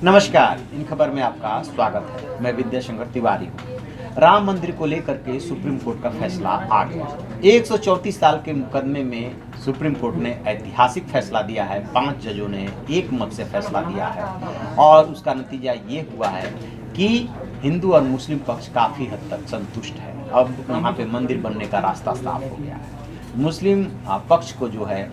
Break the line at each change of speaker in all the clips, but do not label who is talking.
नमस्कार, इन खबर में आपका स्वागत है। मैं विद्याशंकर तिवारी हूँ। राम मंदिर को लेकर के सुप्रीम कोर्ट का फैसला आ गया। 134 साल के मुकदमे में सुप्रीम कोर्ट ने ऐतिहासिक फैसला दिया है। 5 जजों ने एक मत से फैसला दिया है और उसका नतीजा ये हुआ है कि हिंदू और मुस्लिम पक्ष काफ़ी हद तक संतुष्ट है। अब वहाँ पे मंदिर बनने का रास्ता साफ हो गया है। मुस्लिम पक्ष को जो है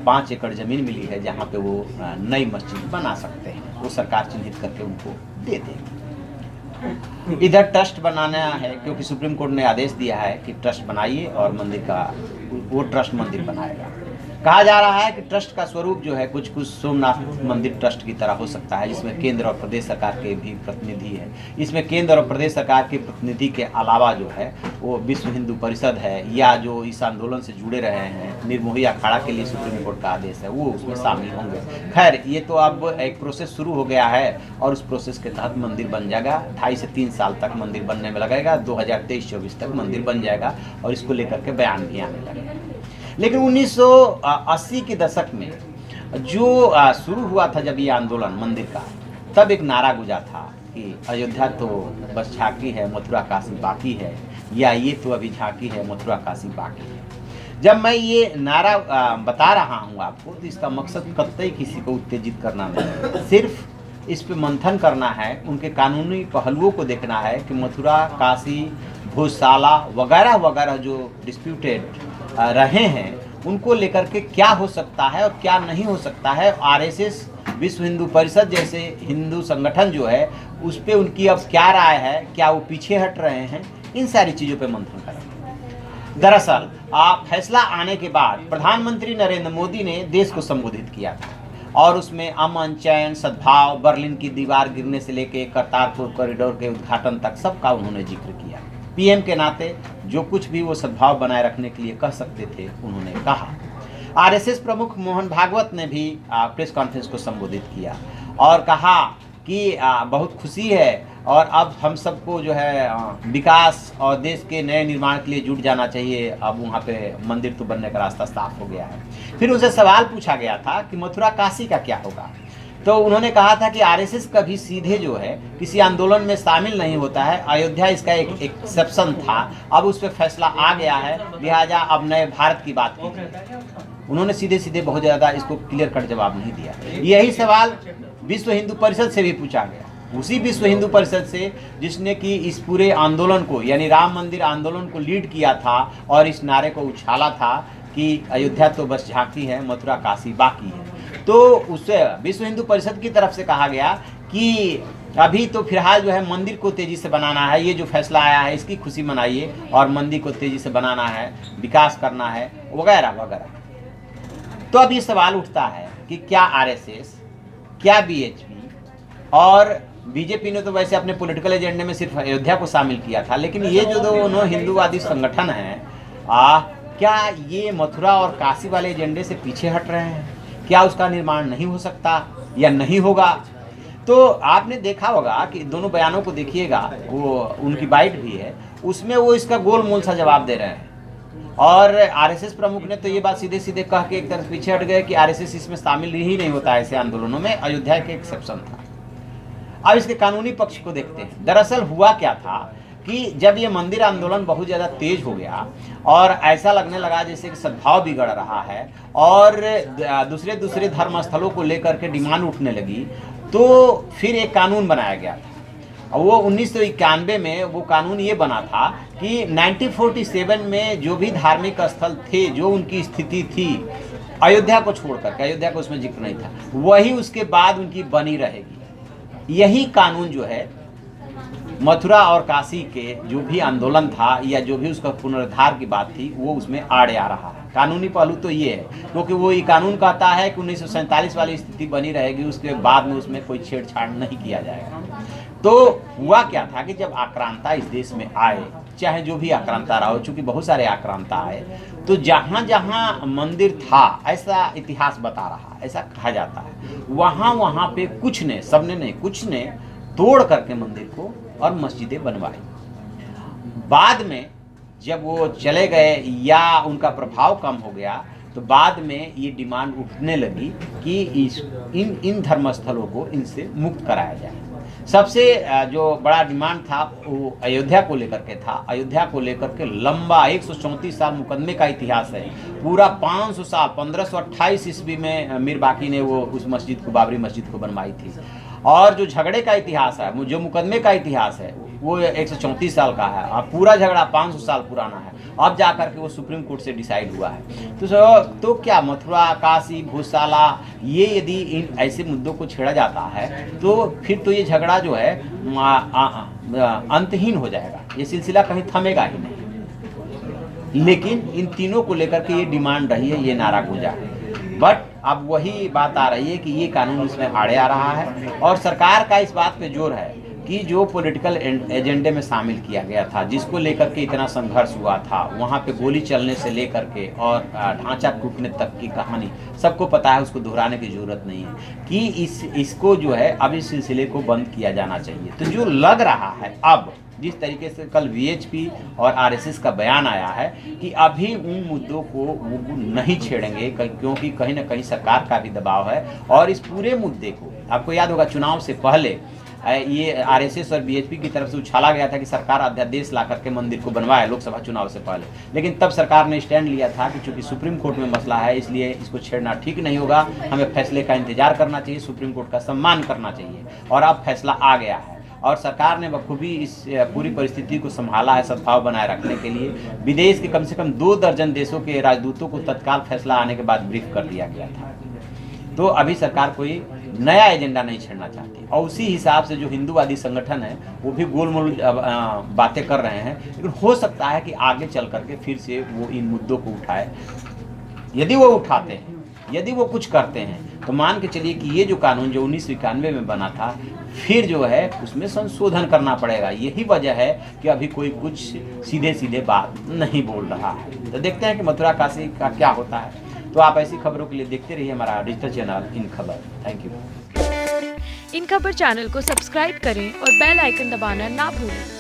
5 एकड़ ज़मीन मिली है, जहाँ पे वो नई मस्जिद बना सकते हैं। वो सरकार चिन्हित करके उनको दे देगी। इधर ट्रस्ट बनाना है, क्योंकि सुप्रीम कोर्ट ने आदेश दिया है कि ट्रस्ट बनाइए और मंदिर का वो ट्रस्ट मंदिर बनाएगा। कहा जा रहा है कि ट्रस्ट का स्वरूप जो है कुछ सोमनाथ मंदिर ट्रस्ट की तरह हो सकता है, जिसमें केंद्र और प्रदेश सरकार के भी प्रतिनिधि है। इसमें केंद्र और प्रदेश सरकार के प्रतिनिधि के अलावा जो है वो विश्व हिंदू परिषद है, या जो इस आंदोलन से जुड़े रहे हैं, निर्मोही अखाड़ा के लिए सुप्रीम कोर्ट का आदेश है, वो उसमें शामिल होंगे। खैर, ये तो अब एक प्रोसेस शुरू हो गया है और उस प्रोसेस के तहत मंदिर बन जाएगा। 2.5 से 3 साल तक मंदिर बनने में लगेगा। 2023-24 तक मंदिर बन जाएगा और इसको लेकर के बयान भी आने लगेगा। लेकिन 1980 के दशक में जो शुरू हुआ था जब ये आंदोलन मंदिर का, तब एक नारा गुंजा था कि अयोध्या तो बस झांकी है, मथुरा काशी बाकी है, या ये तो अभी झांकी है, मथुरा काशी बाकी है। जब मैं ये नारा बता रहा हूँ आपको, तो इसका मकसद कतई किसी को उत्तेजित करना नहीं, सिर्फ इस पे मंथन करना है, उनके कानूनी पहलुओं को देखना है कि मथुरा, काशी, भोजशाला वगैरह वगैरह जो डिस्प्यूटेड रहे हैं, उनको लेकर के क्या हो सकता है और क्या नहीं हो सकता है। आरएसएस, विश्व हिंदू परिषद जैसे हिंदू संगठन जो है, उस पर उनकी अब क्या राय है, क्या वो पीछे हट रहे हैं, इन सारी चीज़ों पे मंथन करेंगे। दरअसल फैसला आने के बाद प्रधानमंत्री नरेंद्र मोदी ने देश को संबोधित किया था और उसमें अमन, चैन, सद्भाव, बर्लिन की दीवार गिरने से लेकर करतारपुर कॉरिडोर के उद्घाटन तक सबका उन्होंने जिक्र किया। पीएम के नाते जो कुछ भी वो सद्भाव बनाए रखने के लिए कह सकते थे, उन्होंने कहा। आरएसएस प्रमुख मोहन भागवत ने भी प्रेस कॉन्फ्रेंस को संबोधित किया और कहा कि बहुत खुशी है और अब हम सबको जो है विकास और देश के नए निर्माण के लिए जुट जाना चाहिए। अब वहाँ पे मंदिर तो बनने का रास्ता साफ हो गया है। फिर उनसे सवाल पूछा गया था कि मथुरा काशी का क्या होगा, तो उन्होंने कहा था कि आरएसएस कभी सीधे जो है किसी आंदोलन में शामिल नहीं होता है। अयोध्या इसका एक एक्सेप्शन था, अब उस पर फैसला आ गया है, लिहाजा अब नए भारत की बात की। उन्होंने सीधे सीधे बहुत ज़्यादा इसको क्लियर कट जवाब नहीं दिया। यही सवाल विश्व हिंदू परिषद से भी पूछा गया, उसी विश्व हिंदू परिषद से जिसने कि इस पूरे आंदोलन को, यानी राम मंदिर आंदोलन को लीड किया था और इस नारे को उछाला था कि अयोध्या तो बस झांकी है, मथुरा काशी बाकी है। तो उससे विश्व हिंदू परिषद की तरफ से कहा गया कि अभी तो फिलहाल जो है मंदिर को तेज़ी से बनाना है, ये जो फैसला आया है इसकी खुशी मनाइए और मंदिर को तेज़ी से बनाना है, विकास करना है वगैरह वगैरह। तो अब ये सवाल उठता है कि क्या आरएसएस, क्या बीएचपी और बीजेपी ने तो वैसे अपने पॉलिटिकल एजेंडे में सिर्फ अयोध्या को शामिल किया था, लेकिन ये जो दोनों हिंदूवादी संगठन हैं, क्या ये मथुरा और काशी वाले एजेंडे से पीछे हट रहे हैं? क्या उसका निर्माण नहीं हो सकता या नहीं होगा? तो आपने देखा होगा कि दोनों बयानों को देखिएगा, वो उनकी बाइट भी है, उसमें वो इसका गोलमोल सा जवाब दे रहे हैं। और आरएसएस प्रमुख ने तो ये बात सीधे सीधे कह के एक तरफ पीछे हट गए कि आरएसएस इसमें शामिल ही नहीं होता है ऐसे आंदोलनों में, अयोध्या के एक्सेप्शन था। अब इसके कानूनी पक्ष को देखते हैं। दरअसल हुआ क्या था कि जब ये मंदिर आंदोलन बहुत ज़्यादा तेज हो गया और ऐसा लगने लगा जैसे कि सद्भाव बिगड़ रहा है और दूसरे धर्म स्थलों को लेकर के डिमांड उठने लगी, तो फिर एक कानून बनाया गया था। और वो 1991 में वो कानून ये बना था कि 1947 में जो भी धार्मिक स्थल थे, जो उनकी स्थिति थी अयोध्या को छोड़ करके, अयोध्या को उसमें जिक्र नहीं था, वही उसके बाद उनकी बनी रहेगी। यही कानून जो है मथुरा और काशी के जो भी आंदोलन था या जो भी उसका पुनरुद्धार की बात थी, वो उसमें आड़े आ रहा है। कानूनी पहलू तो ये है, क्योंकि वो ये कानून कहता है कि 1947 वाली स्थिति बनी रहेगी, उसके बाद में उसमें कोई छेड़छाड़ नहीं किया जाएगा। तो हुआ क्या था कि जब आक्रांता इस देश में आए, चाहे जो भी आक्रांता रहा हो, चूंकि बहुत सारे आक्रांता आए, तो जहाँ जहाँ मंदिर था, ऐसा इतिहास बता रहा, ऐसा कहा जाता है, वहाँ वहाँ पे कुछ ने, सबने नहीं, कुछ ने तोड़ करके मंदिर को और मस्जिदें बनवाई। बाद में जब वो चले गए या उनका प्रभाव कम हो गया, तो बाद में ये डिमांड उठने लगी कि इन धर्मस्थलों को इनसे मुक्त कराया जाए। सबसे जो बड़ा डिमांड था वो अयोध्या को लेकर के था। अयोध्या को लेकर के लंबा 134 साल मुकदमे का इतिहास है। पूरा 500 साल 1528 ईस्वी में मीर बाकी ने वो उस मस्जिद को, बाबरी मस्जिद को बनवाई थी। और जो झगड़े का इतिहास है, जो मुकदमे का इतिहास है, वो 134 साल का है और पूरा झगड़ा 500 साल पुराना है। अब जाकर के वो सुप्रीम कोर्ट से डिसाइड हुआ है। तो क्या मथुरा, काशी, भूसाला, ये यदि इन ऐसे मुद्दों को छेड़ा जाता है तो फिर तो ये झगड़ा जो है अंतहीन हो जाएगा, ये सिलसिला कहीं थमेगा ही नहीं। लेकिन इन तीनों को लेकर के ये डिमांड रही है, ये नारा गूंजा है। बट अब वही बात आ रही है कि ये कानून इसमें आड़े आ रहा है और सरकार का इस बात पे जोर है कि जो पॉलिटिकल एजेंडे में शामिल किया गया था, जिसको लेकर के इतना संघर्ष हुआ था, वहाँ पे गोली चलने से लेकर के और ढांचा टूटने तक की कहानी सबको पता है, उसको दोहराने की जरूरत नहीं है कि इसको जो है अब इस सिलसिले को बंद किया जाना चाहिए। तो जो लग रहा है अब जिस तरीके से कल वीएचपी और आरएसएस का बयान आया है कि अभी उन मुद्दों को वो नहीं छेड़ेंगे क्योंकि कहीं ना कहीं सरकार का भी दबाव है। और इस पूरे मुद्दे को, आपको याद होगा चुनाव से पहले ये आरएसएस और बीएचपी की तरफ से उछाला गया था कि सरकार अध्यादेश ला करके मंदिर को बनवाए लोकसभा चुनाव से पहले। लेकिन तब सरकार ने स्टैंड लिया था कि चूंकि सुप्रीम कोर्ट में मसला है इसलिए इसको छेड़ना ठीक नहीं होगा, हमें फैसले का इंतजार करना चाहिए, सुप्रीम कोर्ट का सम्मान करना चाहिए। और अब फैसला आ गया है और सरकार ने बखूबी इस पूरी परिस्थिति को संभाला है सद्भाव बनाए रखने के लिए। विदेश के कम से कम 2 दर्जन देशों के राजदूतों को तत्काल फैसला आने के बाद ब्रीफ कर दिया गया था। तो अभी सरकार कोई नया एजेंडा नहीं छेड़ना चाहती और उसी हिसाब से जो हिंदूवादी संगठन है वो भी गोलमोल बातें कर रहे हैं। लेकिन हो सकता है कि आगे चल करके फिर से वो इन मुद्दों को उठाए। यदि वो उठाते हैं, यदि वो कुछ करते हैं तो मान के चलिए कि ये जो कानून जो 1991 में बना था फिर जो है उसमें संशोधन करना पड़ेगा। यही वजह है कि अभी कोई कुछ सीधे सीधे बात नहीं बोल रहा है। तो देखते हैं कि मथुरा काशी का क्या होता है। तो आप ऐसी खबरों के लिए देखते रहिए हमारा डिजिटल चैनल इन खबर। Thank you.
इन खबर चैनल को सब्सक्राइब करें और बेल आइकन दबाना ना भूलें।